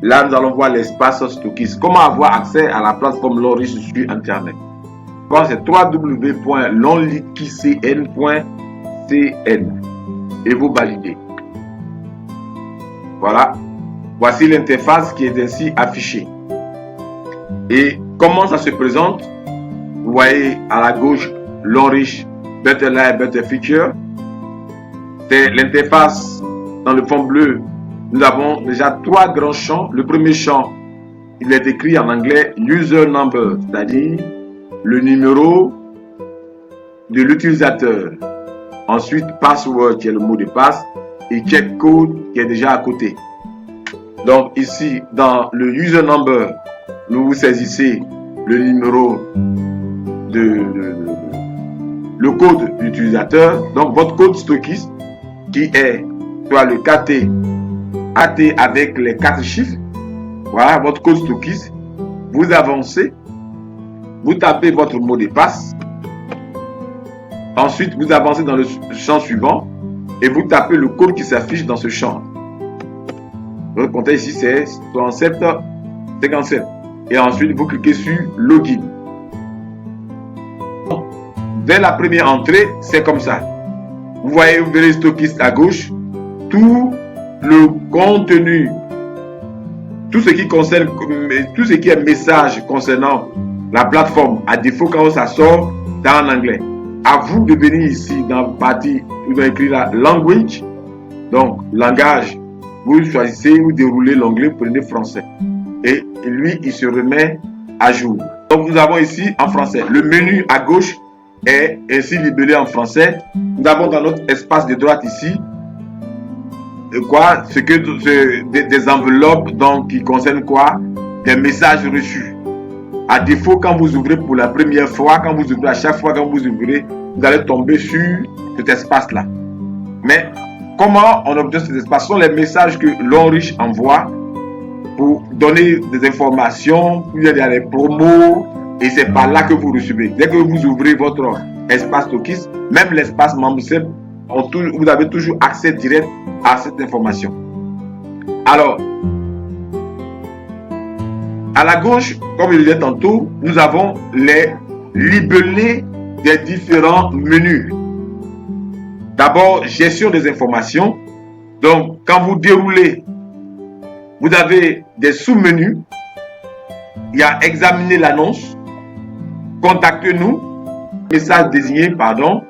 Là, nous allons voir l'espace stockiste. Comment avoir accès à la plateforme Lonrich sur Internet. Bon, c'est www.lonlichicn.cn et vous validez. Voilà. Voici l'interface qui est ainsi affichée. Et comment ça se présente? Vous voyez à la gauche Lonrich Better Life, Better Future. C'est l'interface dans le fond bleu. Nous avons déjà 3 grands champs. Le premier champ, il est écrit en anglais User Number, c'est-à-dire le numéro de l'utilisateur. Ensuite, Password qui est le mot de passe et Check Code qui est déjà à côté. Donc ici, dans le User Number, vous saisissez le numéro le code d'utilisateur. Donc votre code stockiste qui est soit le KT AT avec les 4 chiffres. Voilà votre code stockiste. Vous avancez, vous tapez votre mot de passe. Ensuite, vous avancez dans le champ suivant et vous tapez le code qui s'affiche dans ce champ. Votre compte ici c'est 6757. Et ensuite, vous cliquez sur Login. Dès la première entrée, c'est comme ça. Vous voyez, vous verrez stockiste à gauche. Tout le contenu, tout ce qui concerne, tout ce qui est message concernant la plateforme, à défaut quand ça sort, c'est en anglais. À vous de venir ici dans la partie, vous avez écrit la language, donc langage, vous choisissez, vous déroulez l'onglet, prenez français. Et lui, il se remet à jour. Donc nous avons ici en français, le menu à gauche est ainsi libellé en français. Nous avons dans notre espace de droite ici, des enveloppes donc qui concernent quoi? Des messages reçus. À défaut, quand vous ouvrez pour la première fois, quand vous ouvrez à chaque fois, quand vous ouvrez, vous allez tomber sur cet espace-là. Mais comment on obtient cet espace? Ce sont les messages que Lonrich envoie pour donner des informations, il y a des promos, et c'est par là que vous recevez. Dès que vous ouvrez votre espace stockiste, même l'espace membre, vous avez toujours accès direct à cette information. Alors, à la gauche, comme je le disais tantôt, nous avons les libellés des différents menus. D'abord, gestion des informations. Donc, quand vous déroulez, vous avez des sous-menus. Il y a examiner l'annonce, contactez-nous, message désigné, pardon.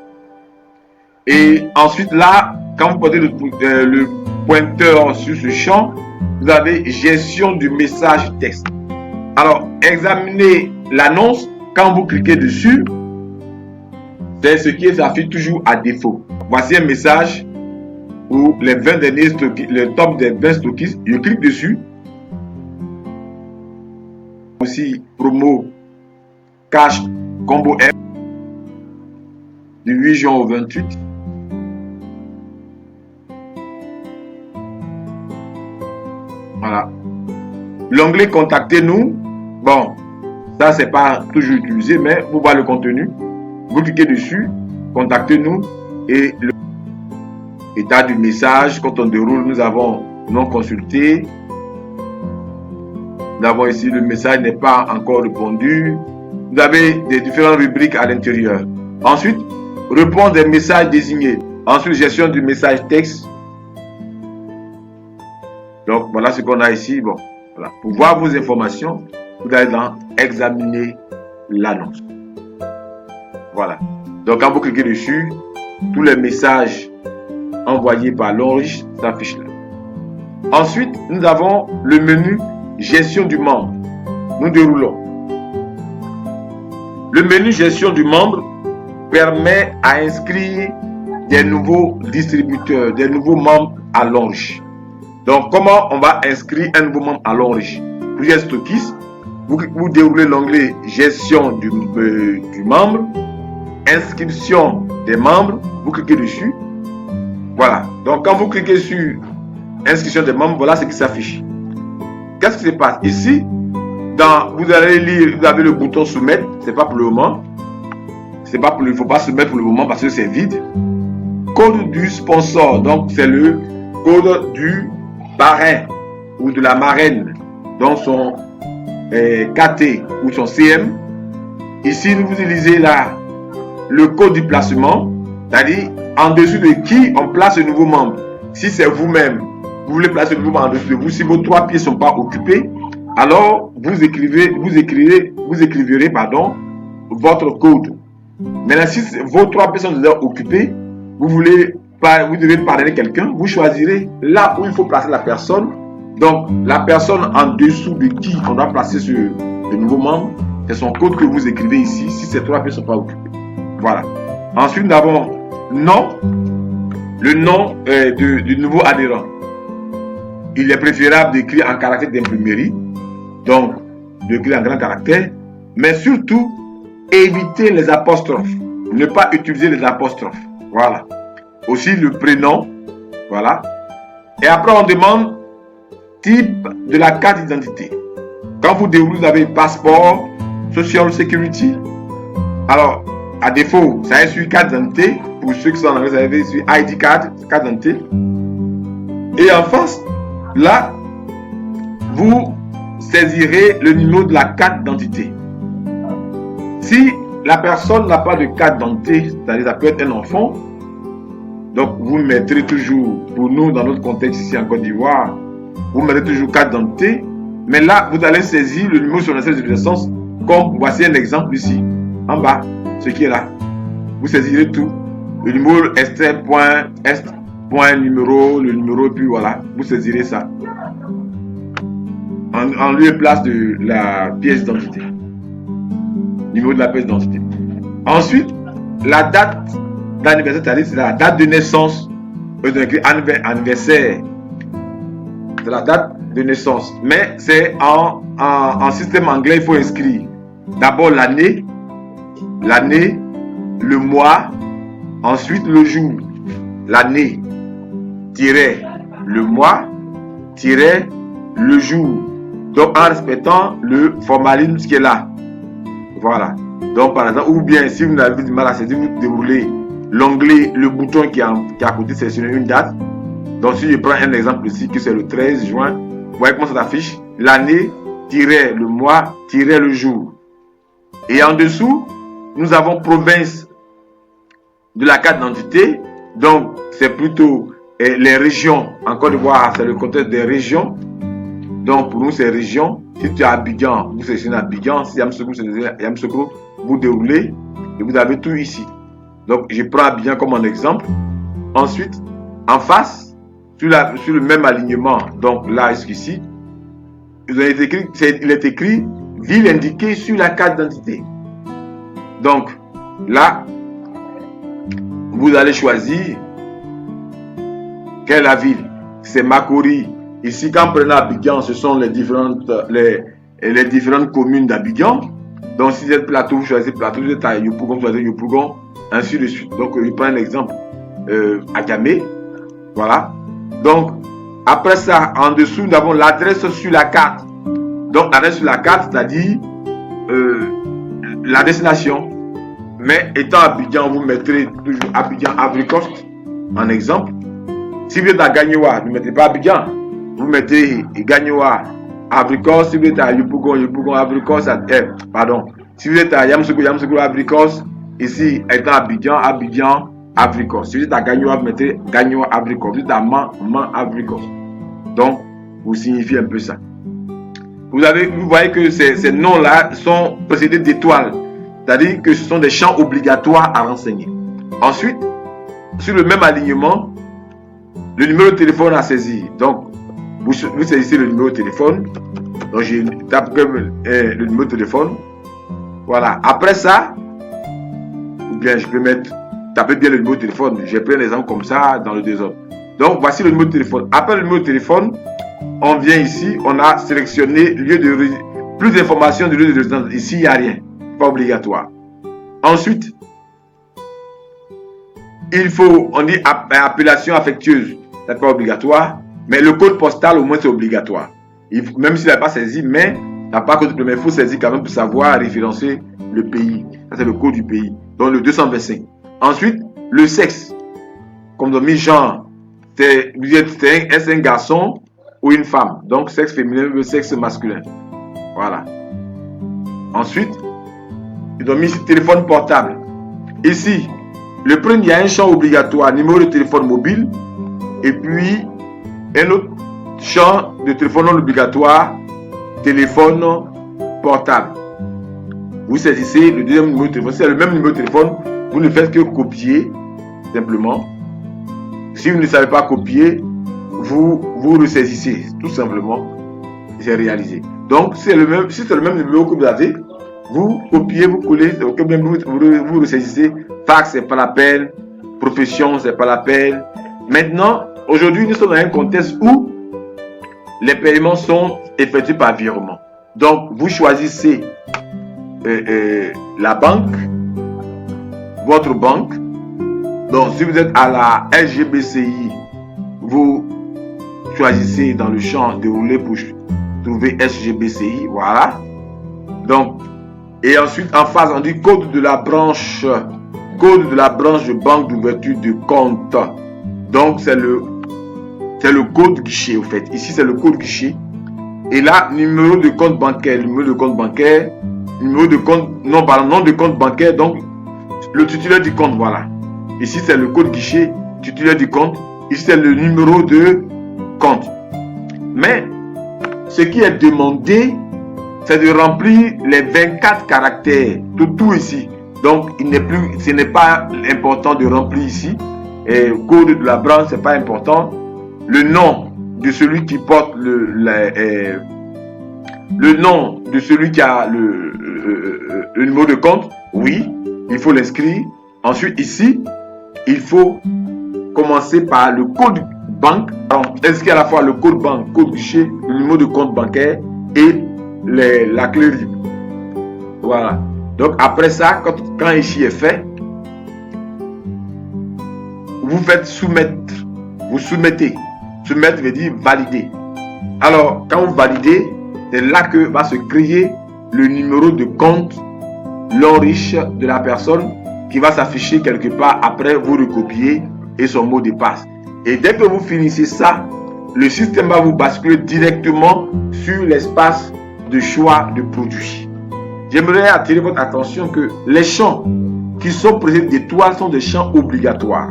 Et ensuite là, quand vous posez le pointeur sur ce champ, vous avez gestion du message texte. Alors, examinez l'annonce. Quand vous cliquez dessus, c'est ce qui s'affiche toujours à défaut. Voici un message où les 20 derniers stockistes, le top des 20 stockistes, je clique dessus. Aussi, promo cash combo M du 8 juin au 28. Voilà. L'onglet contactez-nous. Bon, ça c'est pas toujours utilisé, mais vous voyez le contenu. Vous cliquez dessus, contactez-nous et l'état du message. Quand on déroule, nous avons non consulté. Nous avons ici le message n'est pas encore répondu. Vous avez des différentes rubriques à l'intérieur. Ensuite, répondre des messages désignés. Ensuite, gestion du message texte. Donc, voilà ce qu'on a ici. Bon, voilà. Pour voir vos informations, vous allez dans examiner l'annonce. Voilà. Donc, quand vous cliquez dessus, tous les messages envoyés par Lonrich s'affichent là. Ensuite, nous avons le menu gestion du membre. Nous déroulons. Le menu gestion du membre permet à inscrire des nouveaux distributeurs, des nouveaux membres à Lonrich. Donc, comment on va inscrire un nouveau membre à Lonrich? Plusieurs stockistes. Vous déroulez l'onglet gestion du membre, inscription des membres, vous cliquez dessus. Voilà. Donc, quand vous cliquez sur inscription des membres, voilà ce qui s'affiche. Qu'est-ce qui se passe? Ici, vous allez lire, vous avez le bouton soumettre, c'est pas pour le moment. Il ne faut pas soumettre pour le moment parce que c'est vide. Code du sponsor, donc c'est le code du parrain. ou de la marraine, donc son KT ou son CM. Ici, vous utilisez là le code du placement, c'est-à-dire en dessous de qui on place le nouveau membre. Si c'est vous-même, vous voulez placer le nouveau membre en dessous de vous, si vos 3 pieds ne sont pas occupés, alors vous écrivirez votre code. Maintenant, si vos 3 pieds sont déjà occupés, vous devez parler à quelqu'un, vous choisirez là où il faut placer la personne. Donc, la personne en dessous de qui on doit placer le nouveau membre, c'est son code que vous écrivez ici, si ces 3 pieds ne sont pas occupés. Voilà. Ensuite, nous avons le nom du nouveau adhérent. Il est préférable d'écrire en caractère d'imprimerie, donc d'écrire en grand caractère, mais surtout, éviter les apostrophes. Ne pas utiliser les apostrophes. Voilà. Aussi le prénom. Voilà. Et après, on demande type de la carte d'identité. Quand vous avez passeport, Social Security. Alors, à défaut, ça est sur carte d'identité. Pour ceux qui sont en anglais, ça est sur ID card, carte d'identité. Et en face, là, vous saisirez le numéro de la carte d'identité. Si la personne n'a pas de carte d'identité, c'est-à-dire ça peut être un enfant, donc vous mettrez toujours, pour nous dans notre contexte ici en Côte d'Ivoire, vous mettrez toujours carte d'identité, mais là vous allez saisir le numéro sur la carte de naissance, comme voici un exemple ici, en bas, ce qui est là. Vous saisirez tout, le numéro numéro, le numéro, puis voilà, vous saisirez ça. En lieu et place de la pièce d'identité. Niveau de la pièce d'identité. Ensuite, la date d'anniversaire, c'est la date de naissance. Anniversaire. C'est la date de naissance. Mais c'est en système anglais, il faut inscrire d'abord l'année, le mois, ensuite le jour. L'année, le mois, le jour. Donc en respectant le formalisme qui est là. Voilà. Donc par exemple, ou bien si vous avez du mal à saisir, vous déroulez l'onglet, le bouton qui est à côté, sélectionnez une date. Donc si je prends un exemple ici, que c'est le 13 juin, vous voyez comment ça s'affiche, l'année, le mois, le jour. Et en dessous, nous avons province de la carte d'identité. Donc c'est plutôt les régions. En Côte d'Ivoire, c'est le contexte des régions. Donc pour nous, c'est région. Si tu es à Abidjan, vous sélectionnez Abidjan. Si Yamoussoukro, vous déroulez et vous avez tout ici. Donc je prends Abidjan comme un exemple. Ensuite, en face, sur le même alignement, donc là jusqu'ici, il est écrit ville indiquée sur la carte d'identité. Donc là, vous allez choisir quelle est la ville. C'est Makori. Ici, quand on prend Abidjan, ce sont les différentes communes d'Abidjan. Donc, si vous êtes Plateau, vous choisissez Plateau. Vous êtes à Yopougon, vous choisissez Yopougon, ainsi de suite. Donc, je prends un exemple. Agamé. Voilà. Donc, après ça, en dessous, nous avons l'adresse sur la carte. Donc, l'adresse sur la carte, c'est-à-dire la destination. Mais étant Abidjan, vous mettrez toujours Abidjan Avricoste en exemple. Si vous êtes à Gagnoa, ne mettez pas Abidjan. Vous mettez Gagnoa Abricos. Si vous êtes à Yopougon Abricos. Pardon. Si vous êtes à Yamoussoukro Abricos. Ici, étant Abidjan Abricos. Si vous êtes à Gagnoa, vous mettez Gagnoa Abricos. Si vous êtes à Man Abricos. Donc, vous signifiez un peu ça. Vous voyez que ces noms-là sont précédés d'étoiles. C'est-à-dire que ce sont des champs obligatoires à renseigner. Ensuite, sur le même alignement, le numéro de téléphone à saisir. Donc, vous saisissez le numéro de téléphone. Donc, je tape comme le numéro de téléphone. Voilà. Après ça, ou bien je peux taper bien le numéro de téléphone. J'ai pris un exemple comme ça dans le désordre. Donc, voici le numéro de téléphone. Après le numéro de téléphone, on vient ici, on a sélectionné plus d'informations du lieu de résidence. Ici, il n'y a rien. Pas obligatoire. Ensuite, il faut, on dit appellation affectueuse. C'est pas obligatoire. Mais le code postal, au moins, c'est obligatoire. Même s'il n'a pas saisi, mais n'a pas code, mais il faut saisir quand même pour savoir référencer le pays. Ça, c'est le code du pays. Donc, le 225. Ensuite, le sexe. Comme dans mis genre, est-ce un garçon ou une femme. Donc, sexe féminin ou sexe masculin. Voilà. Ensuite, ils ont mis ici téléphone portable. Ici, le premier, il y a un champ obligatoire, numéro de téléphone mobile. Et puis, un autre champ de téléphone non obligatoire, téléphone portable. Vous saisissez le deuxième numéro de téléphone. C'est le même numéro de téléphone. Vous ne faites que copier, simplement. Si vous ne savez pas copier, vous ressaisissez, tout simplement. J'ai réalisé. Donc, si c'est le même numéro que vous avez, vous copiez, vous collez, vous ressaisissez. Fax, c'est pas la peine. Profession, c'est pas la peine. Maintenant, aujourd'hui, nous sommes dans un contexte où les paiements sont effectués par virement. Donc, vous choisissez la banque, votre banque. Donc, si vous êtes à la SGBCI, vous choisissez dans le champ déroulé pour trouver SGBCI. Voilà. Donc, et ensuite, en face, on dit code de la branche de banque d'ouverture de compte. Donc, c'est le code guichet, au fait. Ici, c'est le code guichet. Et là, numéro de compte bancaire, nom de compte bancaire, donc le titulaire du compte, voilà. Ici, c'est le code guichet, titulaire du compte. Ici, c'est le numéro de compte. Mais, ce qui est demandé, c'est de remplir les 24 caractères, tout ici. Donc, ce n'est pas important de remplir ici. Et code de la branche, c'est pas important. Le nom de celui qui porte le nom de celui qui a le numéro de compte, oui, il faut l'inscrire. Ensuite, ici, il faut commencer par le code banque. Inscrire à la fois le code banque, code guichet, le numéro de compte bancaire et la clé RIB. Voilà. Donc, après ça, quand ici est fait, vous faites soumettre. Vous soumettez. Soumettre veut dire valider. Alors, quand vous validez, c'est là que va se créer le numéro de compte non riche de la personne qui va s'afficher quelque part. Après, vous recopiez et son mot de passe. Et dès que vous finissez ça, le système va vous basculer directement sur l'espace de choix de produit. J'aimerais attirer votre attention que les champs qui sont précédés d'étoiles sont des champs obligatoires.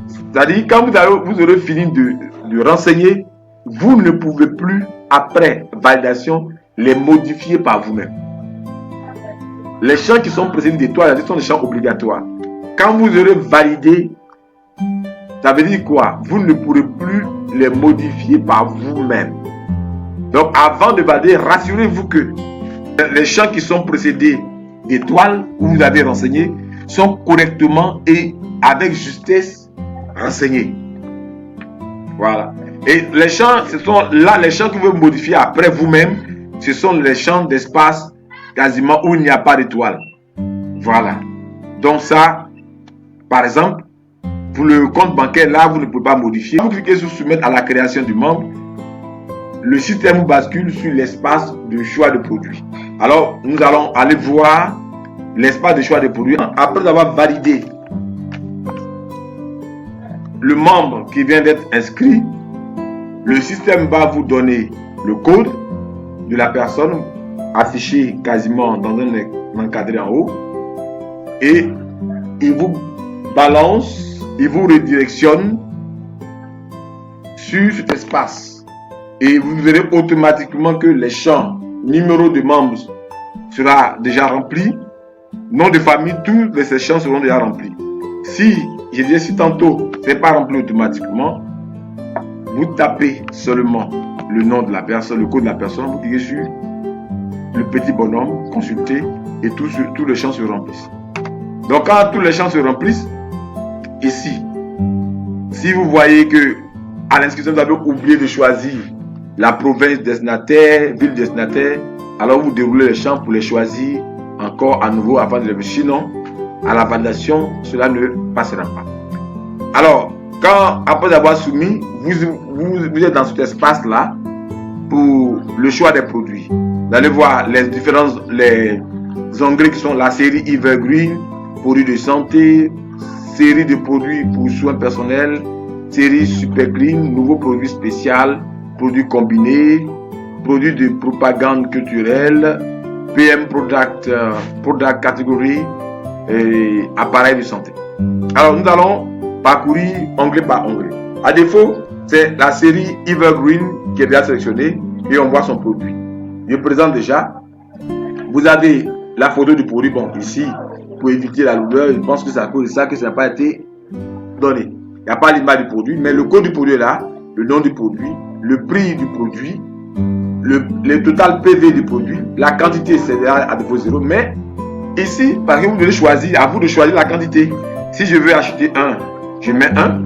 C'est-à-dire, quand vous aurez fini de renseigner, vous ne pouvez plus, après validation, les modifier par vous-même. Les champs qui sont précédés d'étoiles sont des champs obligatoires. Quand vous aurez validé, ça veut dire quoi? Vous ne pourrez plus les modifier par vous-même. Donc, avant de valider, rassurez-vous que les champs qui sont précédés d'étoiles, où vous avez renseigné, sont correctement et avec justesse renseignés. Voilà. Et les champs, ce sont là les champs que vous modifier après vous-même. Ce sont les champs d'espace quasiment où il n'y a pas d'étoile. Voilà. Donc ça, par exemple, pour le compte bancaire, là, vous ne pouvez pas modifier. Vous cliquez sur soumettre à la création du membre. Le système vous bascule sur l'espace de choix de produit. Alors, nous allons aller voir l'espace de choix de produit. Après avoir validé le membre qui vient d'être inscrit, le système va vous donner le code de la personne affiché quasiment dans un encadré en haut et il vous balance, il vous redirectionne sur cet espace et vous verrez automatiquement que les champs numéro de membres sera déjà rempli, nom de famille, tous ces champs seront déjà remplis. Si je disais si tantôt ce n'est pas rempli automatiquement, vous tapez seulement le nom de la personne, le code de la personne, vous cliquez sur le petit bonhomme, consulter et tous les champs se remplissent. Donc quand tous les champs se remplissent, ici, si vous voyez que à l'inscription vous avez oublié de choisir la province destinataire, ville destinataire, alors vous déroulez les champs pour les choisir encore à nouveau avant de les mettre. Sinon, à la validation, cela ne passera pas. Alors, après avoir soumis, vous êtes dans cet espace-là pour le choix des produits. Vous allez voir les onglets qui sont la série Evergreen, produits de santé, série de produits pour soins personnels, série Super Clean, nouveau produit spécial, produits combinés, produits de propagande culturelle, PM Product, product Category et appareils de santé. Alors nous allons parcourir onglet par onglet. À défaut, c'est la série Evergreen qui est déjà sélectionnée et on voit son produit. Je présente déjà. Vous avez la photo du produit. Bon, ici, pour éviter la lourdeur, je pense que c'est à cause de ça que ça n'a pas été donné. Il n'y a pas l'image du produit, mais le code du produit est là, le nom du produit, le prix du produit, le total PV du produit, la quantité c'est à défaut 0, mais ici, parce que vous devez choisir, à vous de choisir la quantité. Si je veux acheter 1, je mets 1.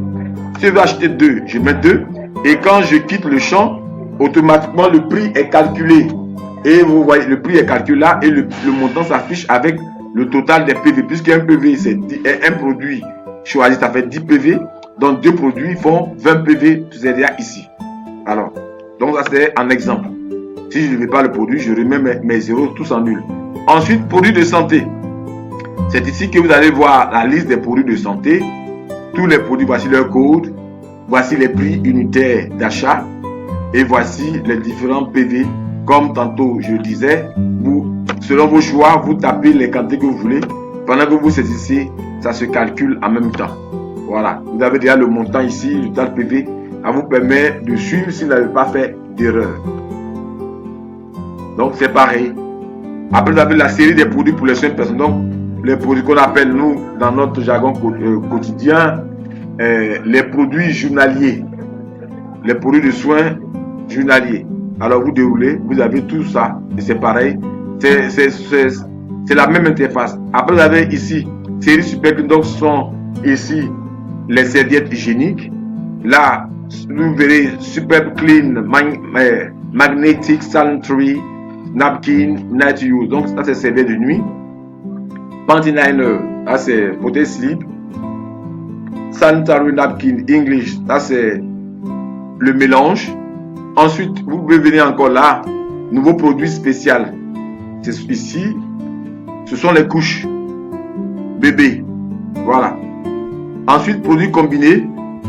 Si je veux acheter 2, je mets 2. Et quand je quitte le champ, automatiquement le prix est calculé. Et vous voyez, le prix est calculé là et le montant s'affiche avec le total des PV. Puisqu'un PV, c'est un produit choisi, ça fait 10 PV. Donc, 2 produits font 20 PV, c'est déjà ici. Alors, donc ça c'est un exemple. Si je ne veux pas le produit, je remets mes zéros tous en nul. Ensuite, produits de santé. C'est ici que vous allez voir la liste des produits de santé. Tous les produits, voici leur code. Voici les prix unitaires d'achat. Et voici les différents PV. Comme tantôt je le disais, selon vos choix, vous tapez les quantités que vous voulez. Pendant que vous saisissez, ça se calcule en même temps. Voilà, vous avez déjà le montant ici, le total PV. Ça vous permet de suivre si vous n'avez pas fait d'erreur. Donc c'est pareil. Après, vous avez la série des produits pour les soins personnels. Donc, les produits qu'on appelle, nous, dans notre jargon quotidien, les produits journaliers. Les produits de soins journaliers. Alors, vous déroulez, vous avez tout ça. Et c'est pareil. C'est la même interface. Après, vous avez ici, série super clean. Donc, ce sont ici les serviettes hygiéniques. Là, vous verrez super clean, magnetic sanitary napkin, night use. Donc, ça, c'est serviette de nuit. Panty liner, ça, c'est côté slip. Sanitary napkin English, ça, c'est le mélange. Ensuite, vous pouvez venir encore là. Nouveau produit spécial. C'est ici. Ce sont les couches bébé. Voilà. Ensuite, produits combinés.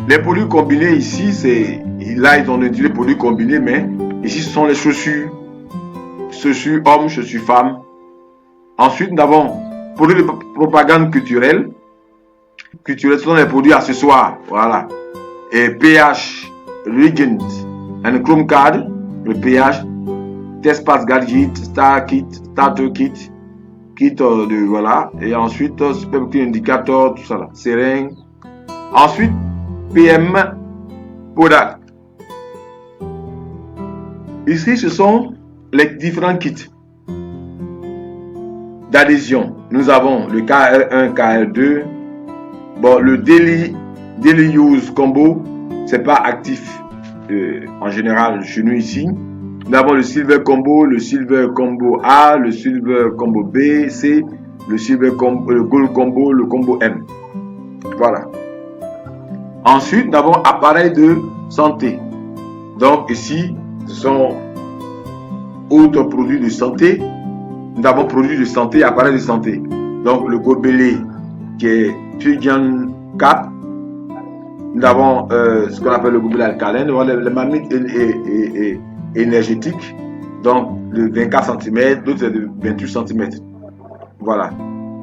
Les produits combinés ici, c'est là ils ont dit les produits combinés, mais ici ce sont les chaussures. Chaussures hommes, chaussures femmes. Ensuite, nous avons produits de propagande culturelle. Culturelle, ce sont les produits accessoires. Voilà. Et pH, Regent, and Chrome Card, le pH, Test Pass Gadget, Star Kit, Starter Kit, Kit de voilà. Et ensuite, Super Clean Indicator, tout ça là. Seringue. Ensuite, PM Product. Ici, ce sont les différents kits d'adhésion. Nous avons le KR1, KR2. Bon, le Daily Use Combo, c'est pas actif en général chez nous ici. Nous avons le Silver Combo, le Silver Combo A, le Silver Combo B, C, le Silver Combo, le Gold Combo, le Combo M. Voilà. Ensuite, nous avons appareil de santé. Donc ici, ce sont autres produits de santé. Nous avons produits de santé, appareil de santé. Donc le gobelet qui est Fujian Cap. Nous avons ce qu'on appelle le gobelet alcalin. Nous avons les marmites énergétiques. Donc de 24 cm, d'autres c'est de 28 cm. Voilà.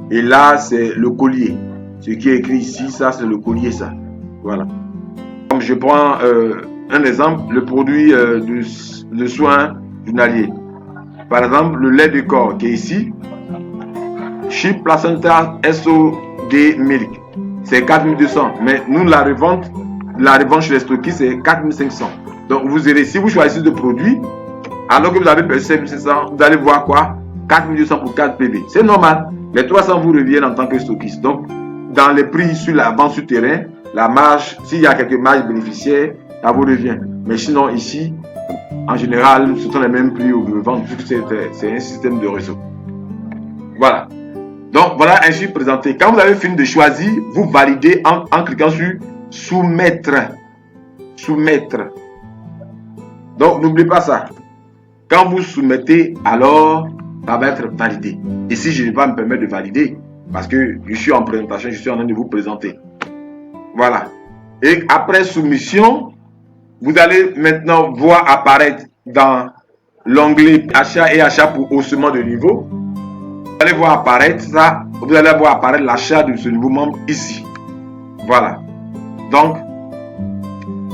Et là, c'est le collier. Ce qui est écrit ici, ça c'est le collier, ça. Voilà. Comme je prends un exemple, le produit de soins journaliers. Par exemple, le lait de corps qui est ici. Chip Placenta SOD Milk. C'est 4200. Mais nous, la revente chez les stockistes, c'est 4500. Donc, vous verrez, si vous choisissez de produit, alors que vous avez payé 7500, vous allez voir quoi? 4200 pour 4 PV. C'est normal. Les 300 vous reviennent en tant que stockiste. Donc, dans les prix sur la vente sur terrain, la marge, s'il y a quelques marges bénéficiaires, ça vous revient. Mais sinon, ici, en général, ce sont les mêmes prix au vente, vu que c'est un système de réseau. Voilà. Donc, voilà ainsi présenté. Quand vous avez fini de choisir, vous validez en cliquant sur soumettre. Soumettre. Donc, n'oubliez pas ça. Quand vous soumettez, alors, ça va être validé. Ici, je ne vais pas me permettre de valider parce que je suis en présentation, je suis en train de vous présenter. Voilà. Et après soumission, Vous allez maintenant voir apparaître dans l'onglet achat et achat pour haussement de niveau. Vous allez voir apparaître ça. Vous allez voir apparaître l'achat de ce nouveau membre ici. Voilà. Donc,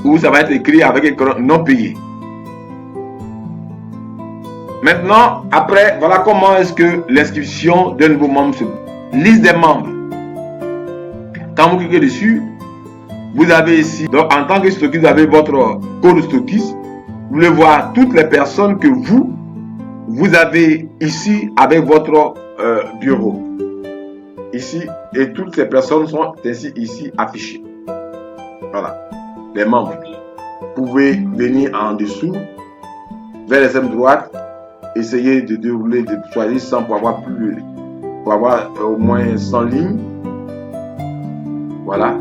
où ça va être écrit avec écran non payé. Maintenant, après, voilà comment est-ce que l'inscription d'un nouveau membre se... Liste des membres. Quand vous cliquez dessus, vous avez ici, donc en tant que stockiste, vous avez votre code stockiste. Vous voulez voir toutes les personnes que vous avez ici avec votre bureau. Ici, et toutes ces personnes sont ainsi ici affichées. Voilà, les membres. Vous pouvez venir en dessous, vers l'extrême droite, essayer de dérouler, de choisir 100 pour avoir au moins 100 lignes. Voilà.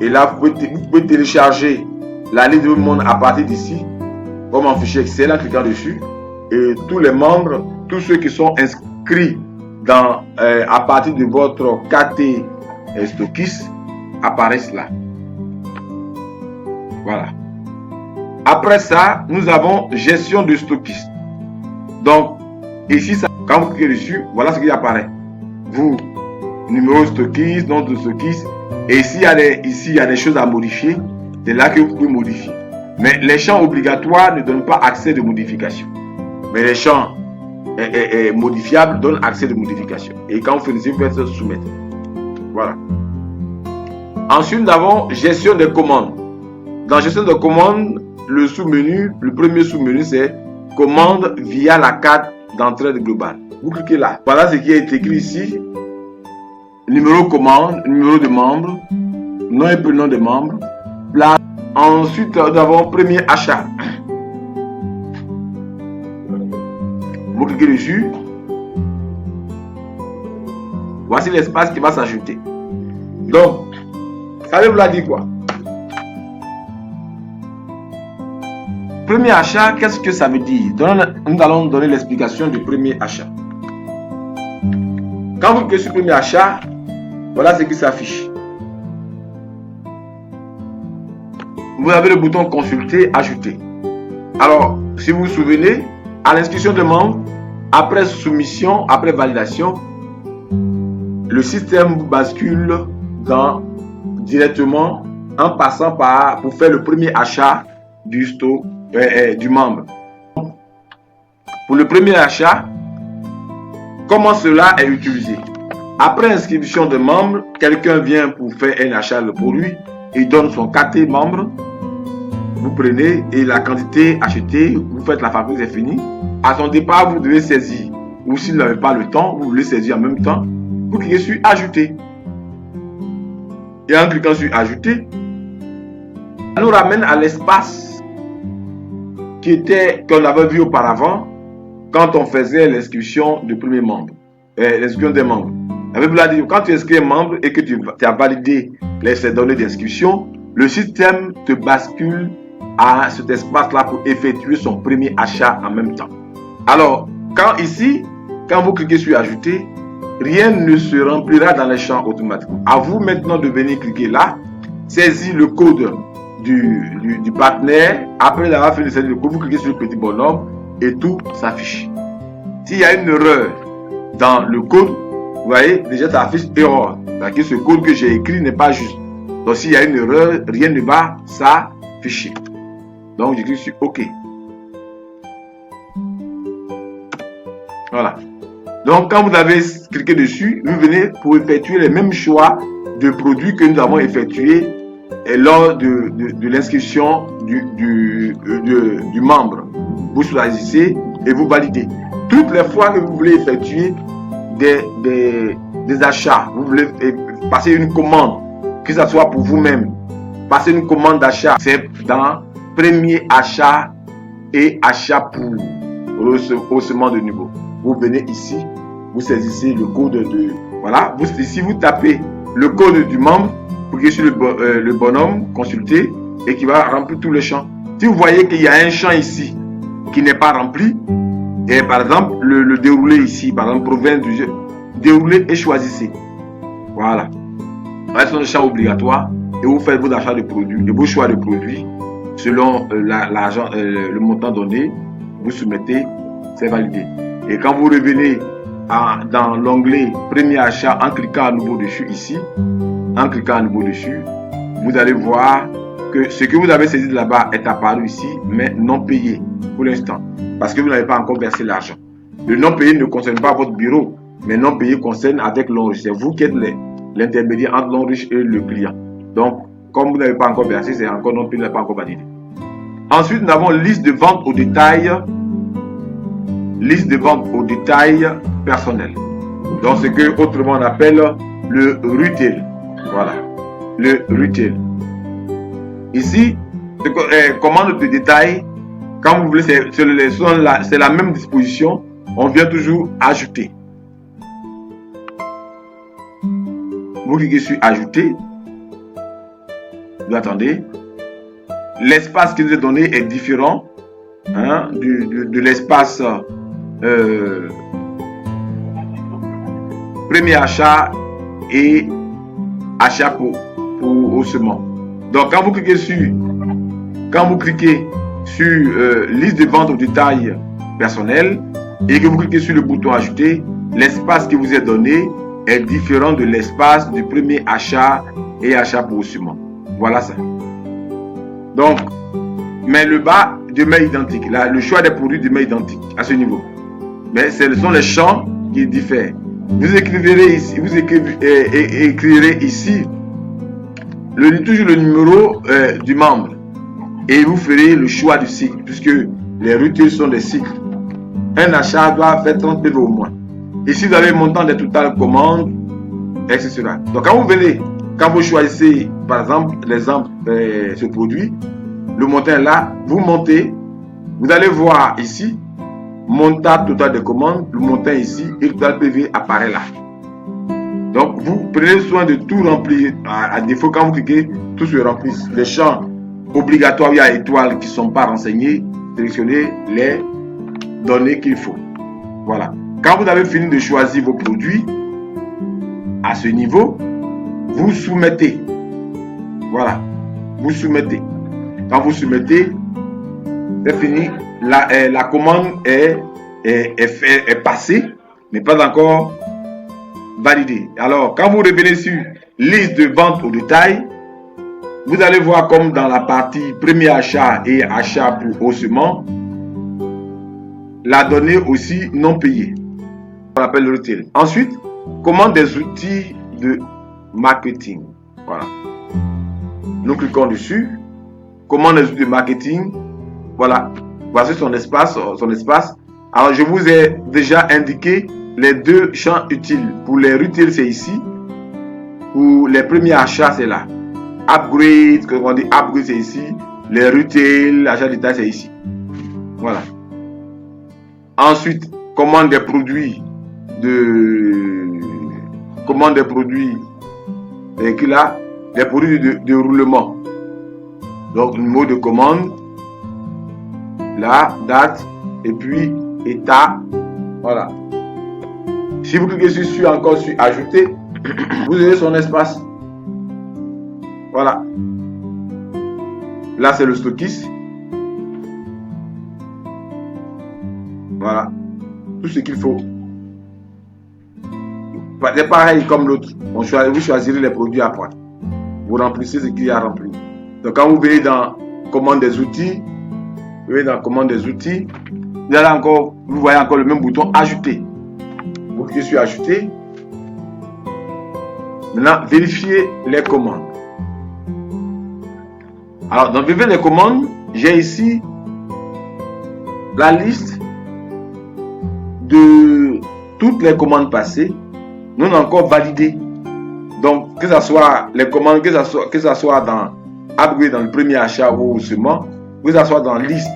Et là, vous pouvez télécharger la liste de monde à partir d'ici, comme en fichier Excel, en cliquant dessus. Et tous les membres, tous ceux qui sont inscrits à partir de votre KT stockiste apparaissent là. Voilà. Après ça, nous avons gestion de stockiste. Donc, ici, quand vous cliquez dessus, voilà ce qui apparaît. Vous, numéro stockiste, nom de stockiste. Et ici, il y a des choses à modifier. C'est là que vous pouvez modifier. Mais les champs obligatoires ne donnent pas accès de modification. Mais les champs modifiables donnent accès de modification. Et quand vous finissez, vous faites se soumettre. Voilà. Ensuite, nous avons gestion des commandes. Dans gestion de commandes, le sous-menu, le premier sous-menu, c'est commande via la carte d'entrée globale. Vous cliquez là. Voilà ce qui est écrit ici. Numéro commande, numéro de membre, nom et prénom de membre, place. Ensuite, nous avons premier achat. Vous cliquez dessus. Voici l'espace qui va s'ajouter. Donc, ça veut vouloir dire quoi? Premier achat, qu'est-ce que ça veut dire? Nous allons donner l'explication du premier achat. Quand vous cliquez sur premier achat, voilà ce qui s'affiche. Vous avez le bouton consulter, ajouter. Alors, si vous vous souvenez, à l'inscription de membre, après soumission, après validation, le système vous bascule directement en passant pour faire le premier achat du stock du membre. Pour le premier achat, comment cela est utilisé? Après inscription de membre, quelqu'un vient pour faire un achat de produit, il donne son KT membre, vous prenez et la quantité achetée, vous faites la facture, c'est fini. À son départ, vous devez saisir, ou s'il n'avez pas le temps, vous voulez saisir en même temps, vous cliquez sur ajouter. Et en cliquant sur ajouter, ça nous ramène à l'espace qu'on avait vu auparavant quand on faisait l'inscription du premier membre, l'inscription des membres. Quand tu inscris un membre et que tu as validé ces données d'inscription, le système te bascule à cet espace-là pour effectuer son premier achat en même temps. Alors, quand vous cliquez sur ajouter, rien ne se remplira dans les champs automatiquement. À vous maintenant de venir cliquer là, saisir le code du partenaire. Après avoir fait le saisir le code, vous cliquez sur le petit bonhomme et tout s'affiche. S'il y a une erreur dans le code, vous voyez, déjà ça affiche erreur. C'est-à-dire que ce code que j'ai écrit n'est pas juste. Donc s'il y a une erreur, rien ne va s'afficher. Donc je clique sur OK. Voilà. Donc quand vous avez cliqué dessus, vous venez pour effectuer les mêmes choix de produits que nous avons effectués lors de l'inscription du membre. Vous choisissez et vous validez. Toutes les fois que vous voulez effectuer des achats, vous voulez passer une commande, que ce soit pour vous-même, passer une commande d'achat, c'est dans premier achat et achat pour haussement de niveau. Vous venez ici, vous saisissez le code voilà, ici vous tapez le code du membre, vous cliquez sur le bonhomme, consulter, et qui va remplir tous les champs. Si vous voyez qu'il y a un champ ici qui n'est pas rempli, et par exemple le déroulé ici, par exemple province du jeu, déroulez et choisissez. Voilà. Ce sont des champs obligatoires. et vous faites vos achats de produits, vos choix de produits selon l'argent, le montant donné. Vous soumettez, c'est validé. Et quand vous revenez dans l'onglet premier achat en cliquant à nouveau dessus ici, en cliquant à nouveau dessus, vous allez voir que ce que vous avez saisi de là-bas est apparu ici, mais non payé pour l'instant, parce que vous n'avez pas encore versé l'argent. Le non payé ne concerne pas votre bureau, mais non payé concerne avec l'ONRICH. C'est vous qui êtes l'intermédiaire entre l'ONRICH et le client. Donc, comme vous n'avez pas encore versé, c'est encore non payé, n'est pas encore validé. Ensuite, nous avons liste de vente au détail. Liste de vente au détail personnel. Donc, ce que autrement on appelle le retail. Voilà, le retail. Ici, commande de détail, quand vous voulez, c'est la même disposition. On vient toujours ajouter. Vous cliquez sur ajouter. Vous attendez. L'espace qui nous est donné est différent de l'espace premier achat et achat pour haussement. Donc quand vous cliquez sur liste de vente au détail personnel et que vous cliquez sur le bouton ajouter, l'espace qui vous est donné est différent de l'espace du premier achat et achat pour haussement. Voilà ça. Donc, mais le bas demeure identique. Là, le choix des produits demeure identique à ce niveau. Mais ce sont les champs qui diffèrent. Vous écrirez ici toujours le numéro du membre et vous ferez le choix du cycle, puisque les retails sont des cycles. Un achat doit faire 30 PV au moins. Ici, vous avez le montant des totales commandes, etc. Donc, quand vous choisissez, par exemple, ce produit, le montant est là, vous montez, vous allez voir ici, montant total de commandes, le montant ici et le total PV apparaît là. Donc, vous prenez soin de tout remplir. À défaut, quand vous cliquez, tout se remplit. Les champs obligatoires à étoiles qui ne sont pas renseignés, sélectionnez les données qu'il faut. Voilà. Quand vous avez fini de choisir vos produits, à ce niveau, vous soumettez. Voilà. Vous soumettez. Quand vous soumettez, c'est fini. La commande est passée, mais pas encore validée. Alors, quand vous revenez sur liste de vente au détail, vous allez voir comme dans la partie premier achat et achat pour haussement, la donnée aussi non payée. On appelle le retail. Ensuite, commande des outils de marketing. Voilà. Nous cliquons dessus. Commande des outils de marketing. Voilà. Voici son espace. Alors, je vous ai déjà indiqué les deux champs utiles. Pour les retail, c'est ici. Pour les premiers achats, c'est là. Upgrade, quand on dit upgrade, c'est ici. Les retail, achat détail, c'est ici. Voilà. Ensuite, commande des produits et là, des produits de roulement. Donc, numéro de commande, la date, et puis état. Voilà. Si vous cliquez encore sur ajouter, vous avez son espace. Voilà. Là, c'est le stockiste. Voilà. Tout ce qu'il faut. C'est pareil comme l'autre. Vous choisirez les produits après. Vous remplissez ce qu'il y a à remplir. Donc, quand vous venez dans commande des outils, vous allez encore, vous voyez encore le même bouton ajouter. Vous cliquez sur ajouter. Maintenant, vérifiez les commandes. Alors, dans vérifier les commandes, j'ai ici la liste de toutes les commandes passées non encore validées. Donc, que ce soit les commandes, que ce soit dans upgrade, dans le premier achat ou haussement, que ce soit dans liste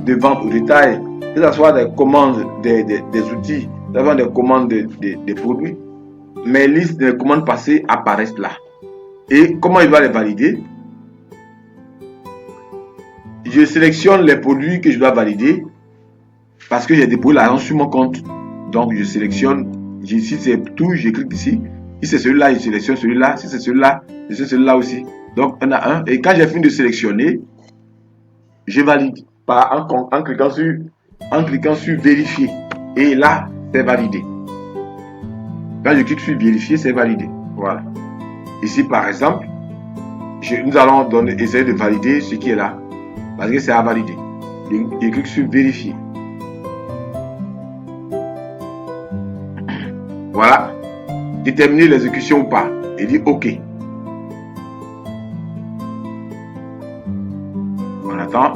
de vente au détail, que ce soit des commandes des outils, que ce soit des commandes des produits, mes listes de commandes passées apparaissent là. Et comment il va les valider? Je sélectionne les produits que je dois valider parce que j'ai déposé l'argent sur mon compte. Donc, je sélectionne. Si c'est tout, je clique ici. Si c'est celui-là, je sélectionne celui-là. Si c'est celui-là, je sélectionne celui-là aussi. Donc, on a un. Et quand j'ai fini de sélectionner, je valide en cliquant sur vérifier. Et là, c'est validé. Quand je clique sur vérifier, c'est validé. Voilà. Ici, par exemple, nous allons essayer de valider ce qui est là. Parce que c'est à valider. Je clique sur vérifier. Voilà. Déterminer l'exécution ou pas. Et dit OK. On attend.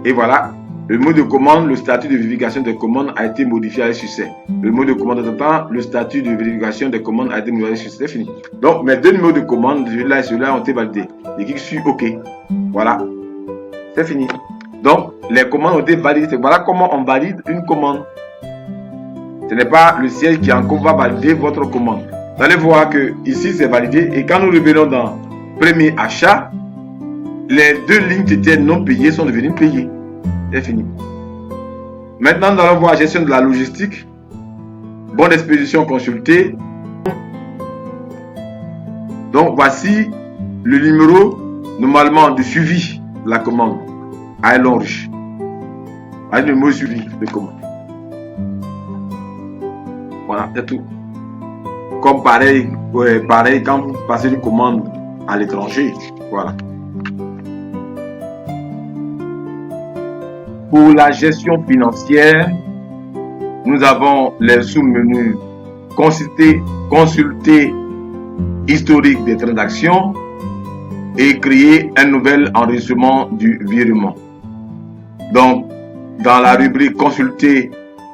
Et voilà. Le mot de commande, le statut de vérification des commandes a été modifié avec succès. Le mot de commande attend, le statut de vérification des commandes a été modifié avec succès. C'est fini. Donc, mes deux numéros de commande, celui-là et celui-là, ont été validés. Je clique sur OK. Voilà. C'est fini. Donc, les commandes ont été validées. Voilà comment on valide une commande. Ce n'est pas le siège qui encore va valider votre commande. Vous allez voir que ici, c'est validé. Et quand nous revenons dans premier achat, les deux lignes qui étaient non payées sont devenues payées. C'est fini. Maintenant, nous allons voir la gestion de la logistique. Bon d'expédition consultée. Donc, voici le numéro normalement de suivi de la commande à l'orge. Voici le numéro de suivi de commande. Voilà, c'est tout. Comme pareil quand vous passez une commande à l'étranger. Voilà. Pour la gestion financière, nous avons les sous-menus consulter historique des transactions et créer un nouvel enregistrement du virement. Donc, dans la rubrique consulter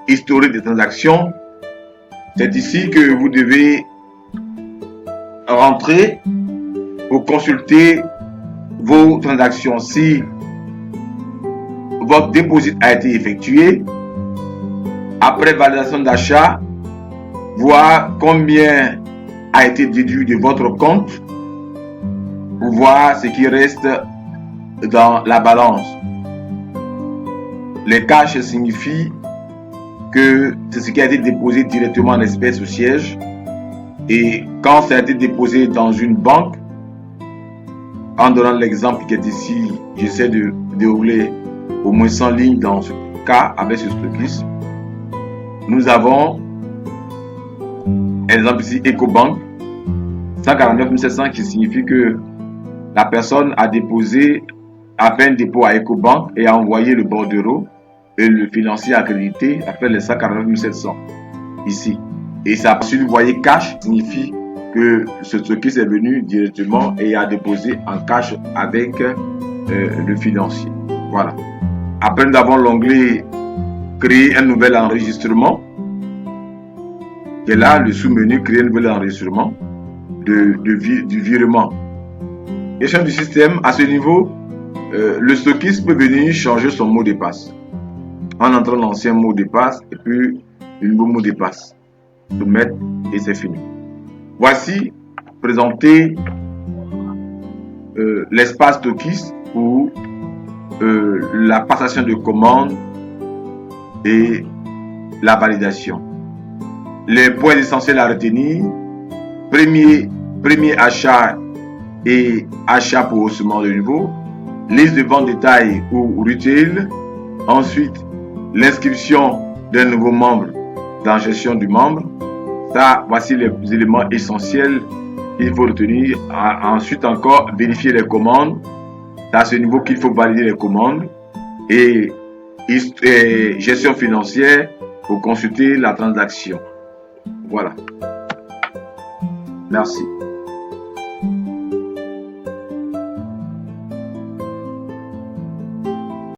historique des transactions, c'est ici que vous devez rentrer pour consulter vos transactions. Si votre dépôt a été effectué, après validation d'achat, voir combien a été déduit de votre compte pour voir ce qui reste dans la balance. Les cash signifient que c'est ce qui a été déposé directement en espèces au siège, et quand ça a été déposé dans une banque, en donnant l'exemple qui est ici, j'essaie de dérouler au moins 100 lignes dans ce cas avec ce stockiste. Nous avons exemple ici EcoBank 149 700 qui signifie que la personne a déposé fait un dépôt à EcoBank et a envoyé le bordereau, et le financier accrédité a fait les 149 700 ici. Et ça, si vous voyez cash, signifie que ce stockiste est venu directement et a déposé en cash avec le financier. Voilà. Après, nous avons l'onglet créer un nouvel enregistrement. Et là, le sous-menu créer un nouvel enregistrement du virement. Gestion du système, à ce niveau, le stockiste peut venir changer son mot de passe en entrant l'ancien mot de passe et puis le nouveau mot de passe. Soumettre et c'est fini. Voici présenter l'espace stockiste pour la passation de commande et la validation. Les points essentiels à retenir: premier achat et achat pour haussement de niveau, liste de vente détail ou retail, ensuite l'inscription d'un nouveau membre dans gestion du membre. Ça, voici les éléments essentiels qu'il faut retenir. Ensuite encore, vérifier les commandes. C'est à ce niveau qu'il faut valider les commandes. Et gestion financière pour consulter la transaction. Voilà. Merci.